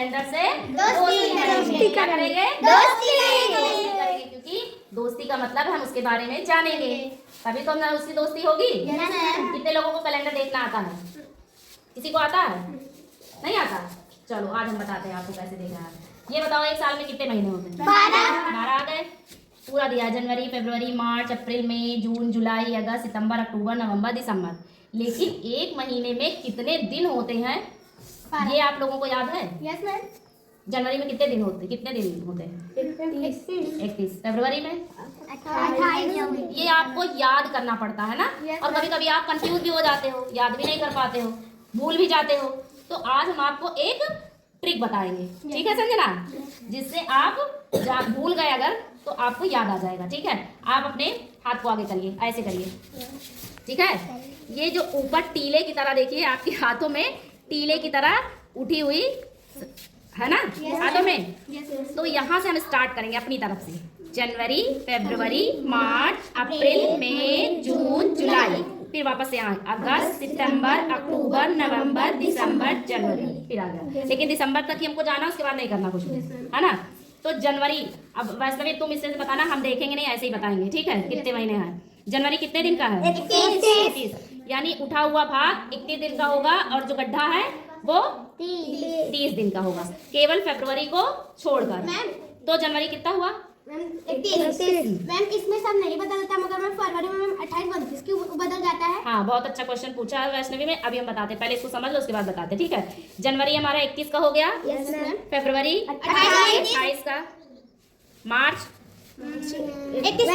Calendar से दोस्ती करेंगे, दोस्ती करेंगे, क्योंकि दोस्ती का मतलब हम उसके बारे में जानेंगे, तभी तो हम उसकी दोस्ती होगी। कितने लोगों को कैलेंडर देखना आता है? किसी को आता है? नहीं आता? चलो आज हम बताते हैं आपको कैसे देखना है। ये बताओ एक साल में कितने महीने होते हैं? 12 आ गए। पूरा दिया, जनवरी, फरवरी, मार्च, अप्रैल, मई, जून, जुलाई, अगस्त, सितंबर, अक्टूबर, नवंबर, दिसंबर। लेकिन एक महीने में कितने दिन होते हैं ये आप लोगों को याद है? Yes ma'am. जनवरी में कितने दिन होते हैं? 31। फरवरी में 28। ये आपको याद करना पड़ता है ना। और कभी कभी आप कंफ्यूज भी हो जाते हो, याद भी नहीं कर पाते हो, भूल भी जाते हो। तो आज हम आपको एक ट्रिक बताएंगे, ठीक है संजना, जिससे आप भूल गए अगर तो आपको याद आ जाएगा। ठीक है, आप अपने हाथ को आगे करिए, ऐसे करिए, ठीक है। ये जो ऊपर टीले की तरह देखिए, आपके हाथों में टीले की तरह उठी हुई है ना, हाथों में। तो यहाँ से हम स्टार्ट करेंगे अपनी तरफ से। जनवरी, फरवरी, मार्च, अप्रैल, मई, जून, जुलाई, फिर वापस से यहाँ अगस्त, सितंबर, अक्टूबर, नवंबर, दिसंबर, जनवरी, फिर आ गया। लेकिन दिसंबर तक ही हमको जाना, उसके बाद नहीं करना कुछ भी, है ना। तो जनवरी, अब वैष्णवी तुम इससे बताना, हम देखेंगे नहीं, ऐसे ही बताएंगे, ठीक है। कितने महीने हैं? जनवरी कितने दिन का है? 31। यानी उठा हुआ भाग 31 दिन का होगा, और जो गड्ढा है वो 30 दिन का होगा, केवल फरवरी को छोड़कर। तो जनवरी कितना हुआ? 31। मैम इसमें सब नहीं बदलता, मगर मैं फरवरी में 28 29 क्यों बदल जाता है? हाँ, बहुत अच्छा क्वेश्चन पूछा है वैष्णवी में। अभी हम बताते हैं, पहले इसको समझ लो उसके बाद बताते हैं, ठीक है। जनवरी हमारा 31 का हो गया। फरवरी 28 का, मार्च 31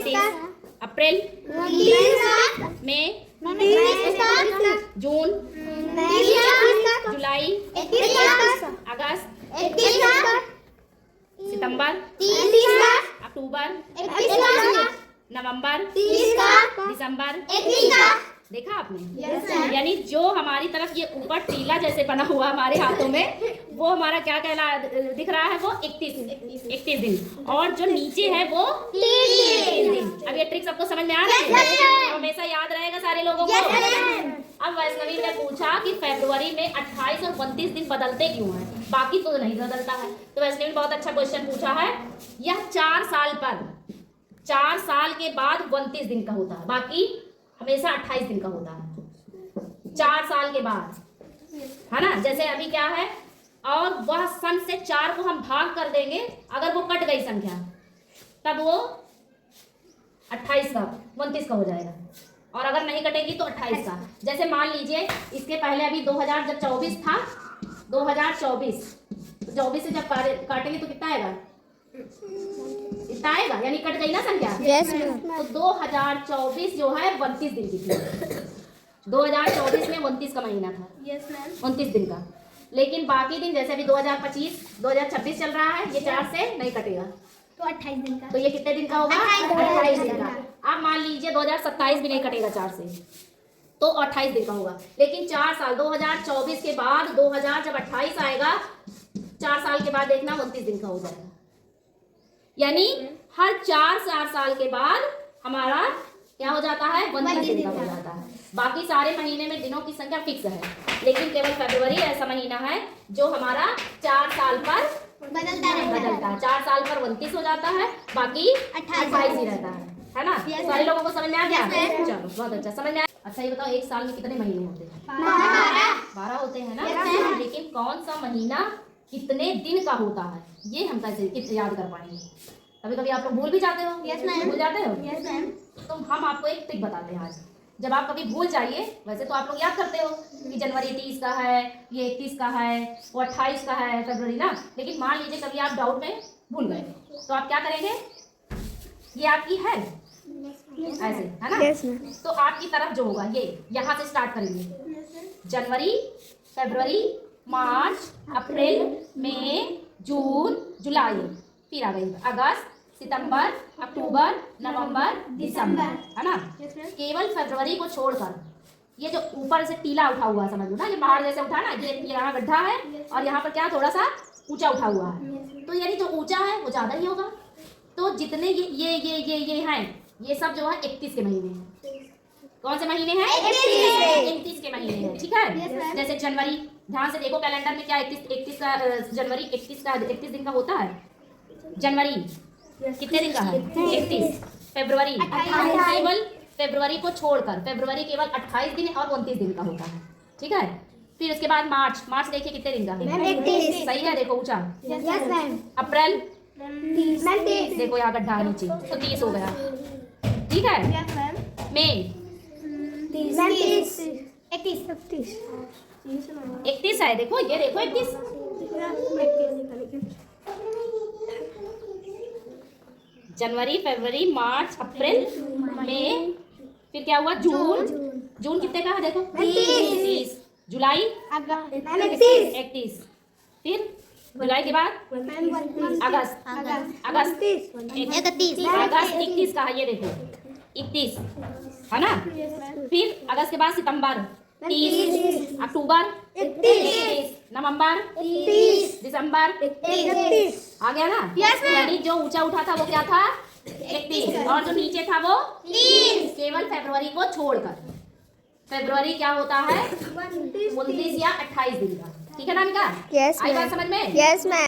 का, अप्रैल, मई, जून, जुलाई, अगस्त, सितंबर, अक्टूबर, नवंबर, दिसंबर। देखा आपने? यानी जो हमारी तरफ ये ऊपर टीला जैसे बना हुआ हमारे हाथों में, वो हमारा क्या कहला दिख रहा है? वो 31 दिन, और जो नीचे है वो 30 दिन। अब ये ट्रिक सबको समझ में आ रहा है? हमेशा याद रहेगा सारे लोगों को। अब वैष्णवी ने पूछा कि फरवरी में 28 और 29 दिन बदलते क्यों हैं, बाकी तो नहीं बदलता है। तो वैष्णवी ने बहुत अच्छा क्वेश्चन पूछा है। यह 4 साल पर, 4 साल के बाद 29 दिन का होता है, बाकी हमेशा 28 दिन का होता है 4 साल के बाद, है ना। जैसे अभी क्या है, और वह सन से 4 को हम भाग कर देंगे, अगर वो कट गई संख्या, तब वो 28 का 29 का हो जाएगा, और अगर नहीं कटेगी तो 28 का। जैसे मान लीजिए इसके पहले अभी 2024 था, 2024 से जब काटेंगे तो कितना आएगा? इतना आएगा, यानी कट गई ना संख्या। तो 2024 जो है 29 दिन की थी। 2024 में 29 का महीना था। 29 दिन का। लेकिन बाकी दिन जैसे अभी 2026 चल रहा है, ये 4 से नहीं कटेगा, तो 28 दिन का। तो ये कितने दिन का होगा? 28 दिन का। आप मान लीजिए 2027 भी नहीं कटेगा 4 से, तो 28 दिन का होगा। लेकिन 4 साल, 2024 के बाद 2028 आएगा, 4 साल के बाद देखना 29 दिन का हो जाएगा। यानी हर 4 साल के बाद हमारा क्या हो जाता है? 29 दिन का हो जाता है। बाकी सारे महीने में दिनों की संख्या फिक्स है, लेकिन केवल फरवरी ऐसा महीना है जो हमारा 4 साल पर बदलता है। 4 साल पर 29 हो जाता है, बाकी 28 ही रहता है ना। सारे लोगों को समझ में आ गया? चलो बहुत अच्छा, समझ में आया। अच्छा ये बताओ, एक साल में कितने महीने होते हैं? 12 होते हैं ना। लेकिन कौन सा महीना कितने दिन का होता है, ये हम कैसे याद कर पाएंगे? कभी कभी आप लोग भूल भी जाते हो। भूल जाते हो। तो हम आपको एक ट्रिक बताते हैं आज। जब आप कभी भूल जाइए, वैसे तो आप लोग याद करते हो कि जनवरी 30 का है, ये 31 का है, वो 28 का है फरवरी ना। लेकिन मान लीजिए कभी आप डाउट में भूल गए, तो आप क्या करेंगे? ये आपकी है ऐसे, है ना। तो आपकी तरफ जो होगा, ये यहाँ से स्टार्ट करेंगे। जनवरी, फरवरी, मार्च, अप्रैल, मई, जून, जुलाई, फिर आ गई अगस्त, सितंबर, अक्टूबर, नवंबर, दिसंबर, है ना। केवल फरवरी को छोड़कर ये जो ऊपर से टीला उठा हुआ है, समझ लो ना, ये पहाड़ जैसे उठा ना, ये यहाँ गड्ढा है और यहाँ पर क्या थोड़ा सा ऊंचा उठा हुआ है, तो यानी जो ऊंचा है वो ज्यादा ही होगा। तो जितने ये हैं, ये सब जो है 31 के महीने हैं। कौन से महीने हैं? 31 के महीने हैं, ठीक है। जैसे जनवरी ध्यान से देखो कैलेंडर में क्या 31 का जनवरी 31 दिन का होता है। जनवरी कितने दिन का है? 31। फरवरी केवल फरवरी को छोड़कर फरवरी केवल 28 दिन और 29 दिन का होता है। ठीक है, फिर उसके बाद मार्च देखिए कितने दिन का है? 31। सही है, देखो ऊंचा। Yes ma'am. अप्रैल 30। देखो यहाँ गड्ढा है नीचे, तो 30 हो गया। ठीक है, यस मैम। मई 31। 31 है, देखो ये देखो 31। जनवरी फरवरी मार्च अप्रैल मई, फिर क्या हुआ? जून कितने का है? देखो 30। जुलाई 31। फिर जुलाई के बाद अगस्त 31 का है, ये देखो 31 है ना। फिर अगस्त के बाद सितंबर 30, अक्टूबर 31, नवंबर 30, दिसंबर 31। आ गया ना। Yes, ma'am. यानी जो ऊंचा उठा था वो क्या था? 31, और जो नीचे था वो 3। केवल फरवरी को छोड़कर। फरवरी क्या होता है? 29 या 28 दिन का। ठीक है ना अनिका? Yes, आई बात ma'am. समझ में? Yes ma'am.